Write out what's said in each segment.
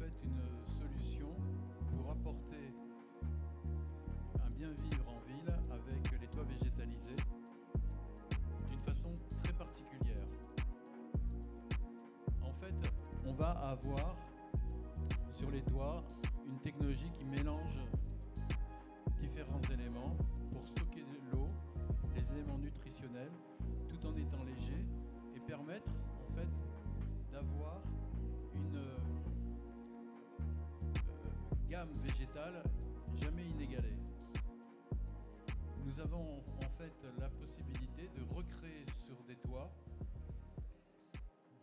fait une solution pour apporter un bien vivre en ville avec les toits végétalisés d'une façon très particulière. En fait, on va avoir sur les toits une technologie qui mélange différents éléments pour stocker de l'eau, les éléments nutritionnels, tout en étant léger et permettre en fait d'avoir une gamme végétale jamais inégalée. Nous avons en fait la possibilité de recréer sur des toits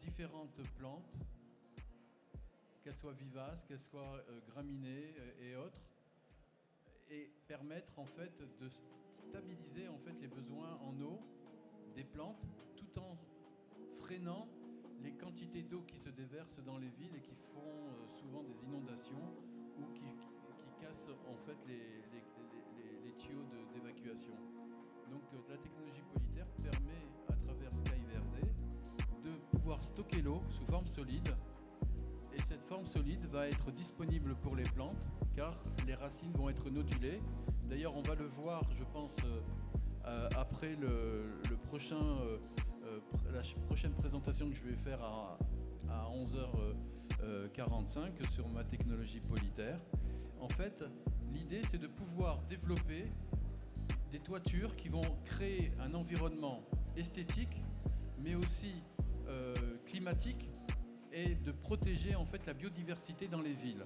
différentes plantes, qu'elles soient vivaces, qu'elles soient graminées et autres, et permettre en fait de stabiliser en fait les besoins en eau des plantes tout en freinant les quantités d'eau qui se déversent dans les villes et qui font souvent des inondations ou qui cassent en fait les tuyaux d'évacuation. Donc la technologie Polyterre permet à travers SkyVerde de pouvoir stocker l'eau sous forme solide, et cette forme solide va être disponible pour les plantes car les racines vont être nodulées. D'ailleurs on va le voir je pense après la prochaine présentation que je vais faire à 11h45 sur ma technologie Polyterre. En fait, l'idée c'est de pouvoir développer des toitures qui vont créer un environnement esthétique mais aussi climatique et de protéger en fait la biodiversité dans les villes.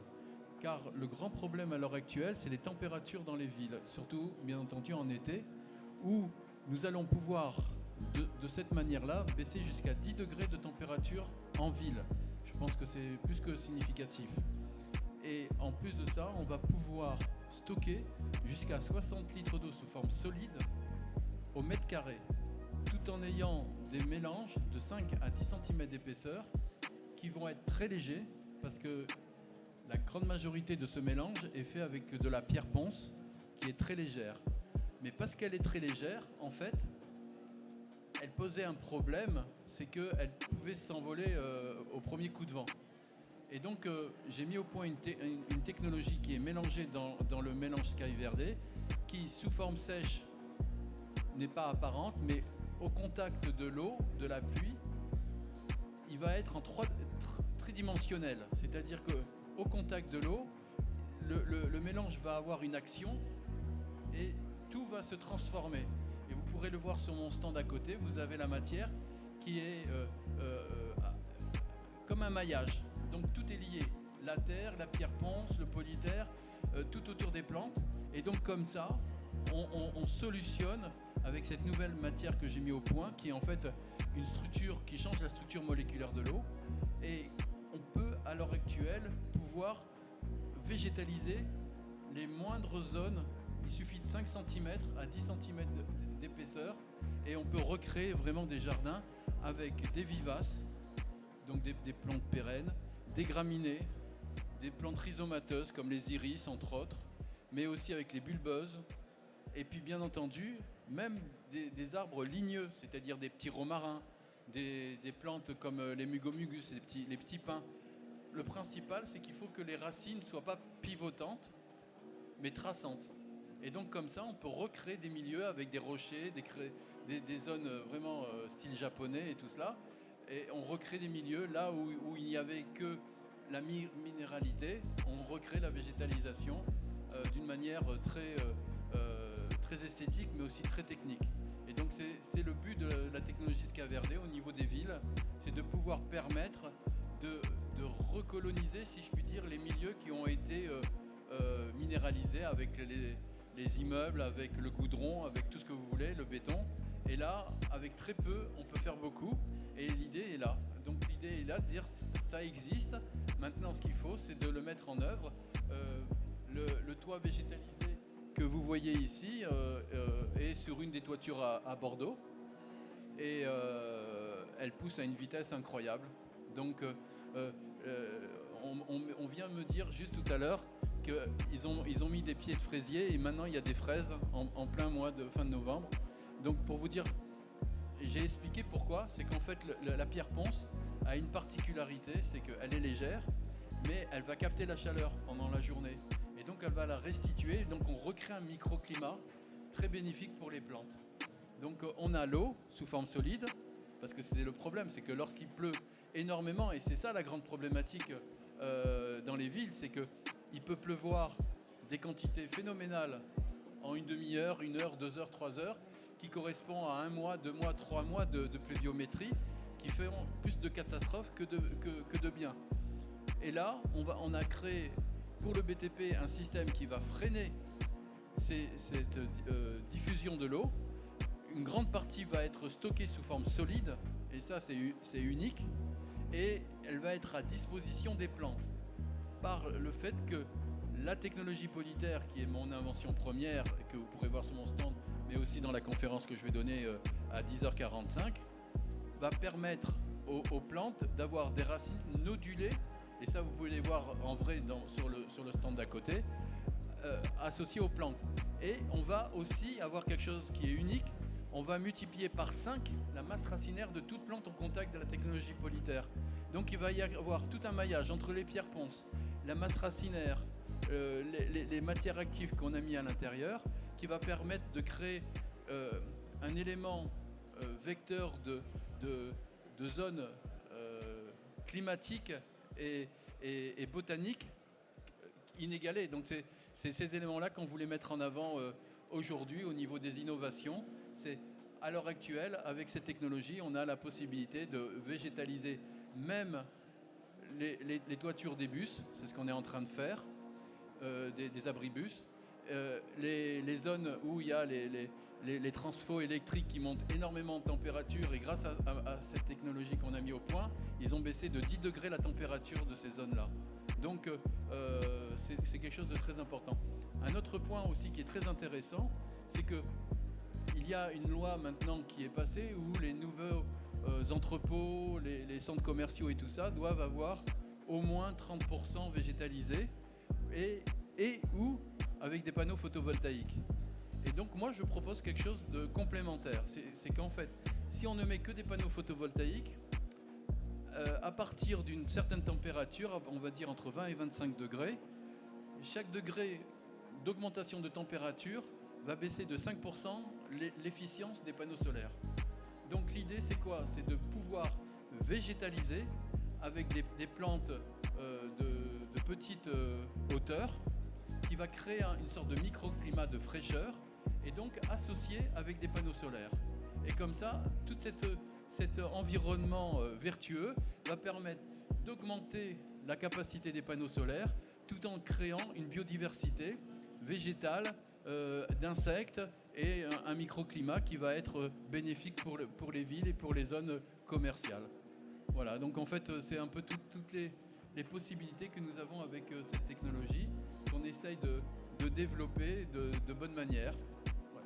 Car le grand problème à l'heure actuelle, c'est les températures dans les villes, surtout bien entendu en été, où nous allons pouvoir de cette manière-là baisser jusqu'à 10 degrés de température en ville. Je pense que c'est plus que significatif. Et en plus de ça, on va pouvoir stocker jusqu'à 60 litres d'eau sous forme solide au mètre carré, tout en ayant des mélanges de 5 à 10 cm d'épaisseur qui vont être très légers parce que la grande majorité de ce mélange est fait avec de la pierre ponce qui est très légère. Mais parce qu'elle est très légère, en fait, elle posait un problème, c'est qu'elle pouvait s'envoler au premier coup de vent. Et donc j'ai mis au point une technologie qui est mélangée dans le mélange SkyVerde, qui sous forme sèche n'est pas apparente, mais au contact de l'eau, de la pluie, il va être en tridimensionnel. C'est-à-dire qu'au contact de l'eau, le mélange va avoir une action et tout va se transformer. Et vous pourrez le voir sur mon stand à côté, vous avez la matière qui est comme un maillage. Donc tout est lié, la terre, la pierre ponce, le polyterre, tout autour des plantes. Et donc comme ça, on solutionne avec cette nouvelle matière que j'ai mis au point, qui est en fait une structure qui change la structure moléculaire de l'eau. Et on peut à l'heure actuelle pouvoir végétaliser les moindres zones. Il suffit de 5 cm à 10 cm d'épaisseur et on peut recréer vraiment des jardins avec des vivaces, donc des plantes pérennes, des graminées, des plantes rhizomateuses comme les iris entre autres, mais aussi avec les bulbeuses, et puis bien entendu même des arbres ligneux, c'est-à-dire des petits romarins, des plantes comme les mugomugus, les petits pins. Le principal c'est qu'il faut que les racines ne soient pas pivotantes mais traçantes. Et donc comme ça on peut recréer des milieux avec des rochers, des zones vraiment style japonais et tout cela. Et on recrée des milieux là où il n'y avait que la minéralité, on recrée la végétalisation d'une manière très esthétique mais aussi très technique. Et donc c'est le but de la technologie SkyVerde au niveau des villes, c'est de pouvoir permettre de recoloniser, si je puis dire, les milieux qui ont été minéralisés avec les immeubles, avec le goudron, avec tout ce que vous voulez, le béton. Et là, avec très peu, on peut faire beaucoup. Et l'idée est là. Donc l'idée est là de dire ça existe. Maintenant, ce qu'il faut, c'est de le mettre en œuvre. Le toit végétalisé que vous voyez ici est sur une des toitures à Bordeaux. Et elle pousse à une vitesse incroyable. Donc on vient me dire juste tout à l'heure qu'ils ont mis des pieds de fraisier et maintenant il y a des fraises en plein mois de fin de novembre. Donc pour vous dire, j'ai expliqué pourquoi, c'est qu'en fait la pierre ponce a une particularité, c'est qu'elle est légère mais elle va capter la chaleur pendant la journée. Et donc elle va la restituer, donc on recrée un microclimat très bénéfique pour les plantes. Donc on a l'eau sous forme solide, parce que c'était le problème, c'est que lorsqu'il pleut énormément, et c'est ça la grande problématique dans les villes, c'est qu'il peut pleuvoir des quantités phénoménales en une demi-heure, 1 heure, 2 heures, 3 heures, qui correspond à 1 mois, 2 mois, 3 mois de pluviométrie, qui feront plus de catastrophes que de bien. Et là, on a créé pour le BTP un système qui va freiner cette diffusion de l'eau. Une grande partie va être stockée sous forme solide, et ça c'est unique, et elle va être à disposition des plantes par le fait que la technologie Polyterre, qui est mon invention première, que vous pourrez voir sur mon stand, mais aussi dans la conférence que je vais donner à 10h45, va permettre aux plantes d'avoir des racines nodulées, et ça vous pouvez les voir en vrai sur le stand d'à côté, associées aux plantes. Et on va aussi avoir quelque chose qui est unique. On va multiplier par 5 la masse racinaire de toute plante en contact de la technologie Polyterre. Donc il va y avoir tout un maillage entre les pierres ponces, la masse racinaire, les matières actives qu'on a mis à l'intérieur, qui va permettre de créer un élément vecteur de zones climatiques et botaniques inégalées. Donc c'est ces éléments-là qu'on voulait mettre en avant aujourd'hui au niveau des innovations. C'est à l'heure actuelle, avec cette technologie, on a la possibilité de végétaliser même les toitures des bus, c'est ce qu'on est en train de faire, des abribus, les zones où il y a les transfos électriques qui montent énormément de température, et grâce à cette technologie qu'on a mis au point, ils ont baissé de 10 degrés la température de ces zones-là. Donc c'est quelque chose de très important. Un autre point aussi qui est très intéressant, c'est que il y a une loi maintenant qui est passée où les nouveaux entrepôts, les centres commerciaux et tout ça doivent avoir au moins 30% végétalisés et ou avec des panneaux photovoltaïques. Et donc moi je propose quelque chose de complémentaire. C'est qu'en fait, si on ne met que des panneaux photovoltaïques, à partir d'une certaine température, on va dire entre 20 et 25 degrés, chaque degré d'augmentation de température va baisser de 5% l'efficience des panneaux solaires. Donc l'idée c'est quoi? C'est de pouvoir végétaliser avec des plantes de petite hauteur, qui va créer une sorte de microclimat de fraîcheur, et donc associé avec des panneaux solaires. Et comme ça, tout cet environnement vertueux va permettre d'augmenter la capacité des panneaux solaires tout en créant une biodiversité végétale, d'insectes, et un microclimat qui va être bénéfique pour les villes et pour les zones commerciales. Voilà, donc en fait c'est un peu toutes les possibilités que nous avons avec cette technologie, qu'on essaye de développer de bonne manière. Ouais.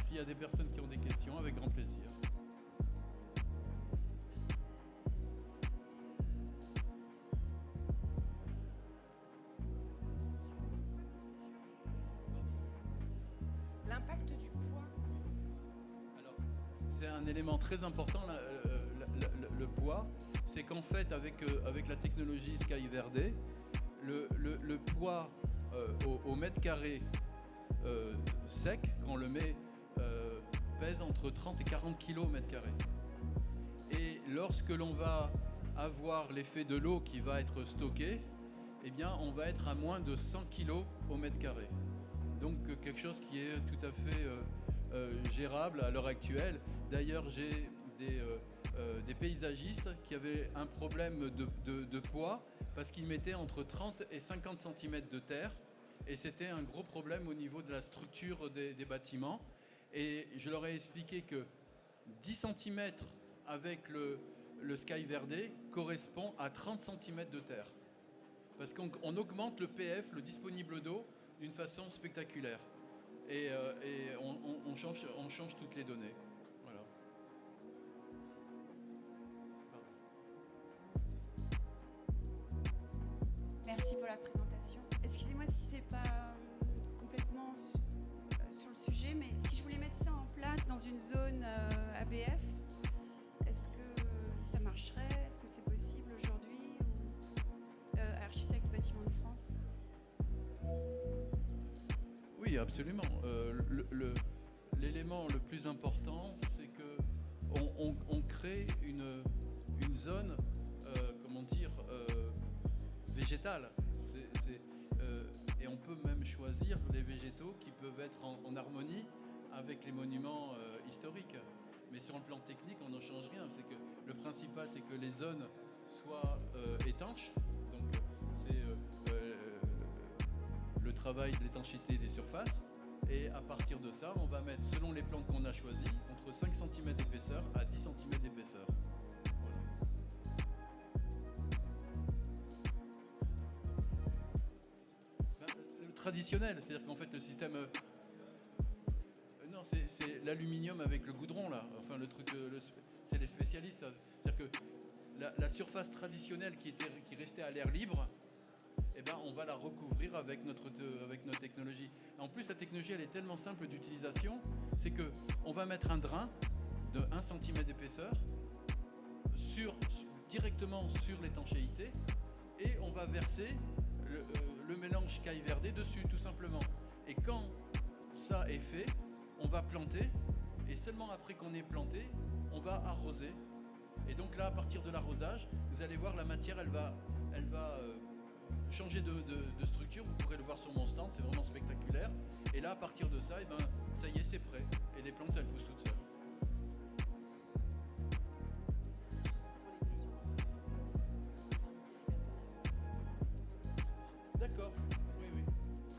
S'il y a des personnes qui ont des questions, avec grand plaisir. L'impact du poids. Alors, c'est un élément très important, le poids. C'est qu'en fait, avec la technologie SkyVerde, le poids au mètre carré sec, quand on le met, pèse entre 30 et 40 kg au mètre carré. Et lorsque l'on va avoir l'effet de l'eau qui va être stocké, eh bien, on va être à moins de 100 kg au mètre carré. Donc quelque chose qui est tout à fait gérable à l'heure actuelle. D'ailleurs, j'ai des paysagistes qui avaient un problème de poids parce qu'ils mettaient entre 30 et 50 cm de terre, et c'était un gros problème au niveau de la structure des bâtiments. Et je leur ai expliqué que 10 cm avec le SkyVerde correspond à 30 cm de terre, parce qu'on augmente le PF, le disponible d'eau, d'une façon spectaculaire, et on change toutes les données. Voilà. Merci pour la présentation. Excusez-moi si c'est pas complètement sur le sujet, mais si je voulais mettre ça en place dans une zone ABF, est-ce que ça marcherait? Est-ce que c'est possible? oui, absolument. L'élément le plus important, c'est que on crée une zone, comment dire, végétale. Et on peut même choisir les végétaux qui peuvent être en harmonie avec les monuments historiques. Mais sur le plan technique, on n'en change rien. C'est que le principal, c'est que les zones soient étanches. Donc, c'est le travail de l'étanchéité des surfaces. Et à partir de ça, on va mettre, selon les plantes qu'on a choisies, entre 5 cm d'épaisseur à 10 cm d'épaisseur. Traditionnel, c'est-à-dire qu'en fait le système non, c'est l'aluminium avec le goudron là, enfin le truc c'est les spécialistes, c'est-à-dire que la surface traditionnelle qui restait à l'air libre, eh ben, on va la recouvrir avec notre technologie. En plus la technologie elle est tellement simple d'utilisation, c'est que on va mettre un drain de 1 cm d'épaisseur directement sur l'étanchéité et on va verser le mélange caille verdée dessus tout simplement. Et quand ça est fait, on va planter et seulement après qu'on ait planté, on va arroser. Et donc là, à partir de l'arrosage, vous allez voir la matière, elle va changer de structure. Vous pourrez le voir sur mon stand, c'est vraiment spectaculaire. Et là, à partir de ça, et ben, ça y est, c'est prêt. Et les plantes, elles poussent toutes seules. D'accord, oui,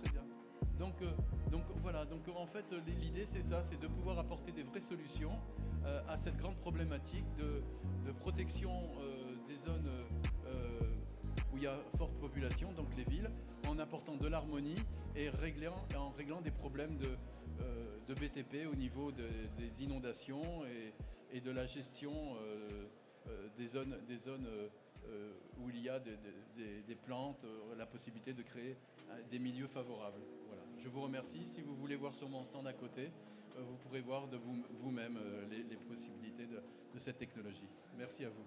très bien. Donc voilà, donc en fait l'idée c'est ça, c'est de pouvoir apporter des vraies solutions à cette grande problématique de protection des zones où il y a forte population, donc les villes, en apportant de l'harmonie et en réglant des problèmes de BTP au niveau des inondations et de la gestion des zones où il y a des plantes, la possibilité de créer des milieux favorables. Voilà. Je vous remercie. Si vous voulez voir sur mon stand à côté, vous pourrez voir de vous-même les possibilités de cette technologie. Merci à vous.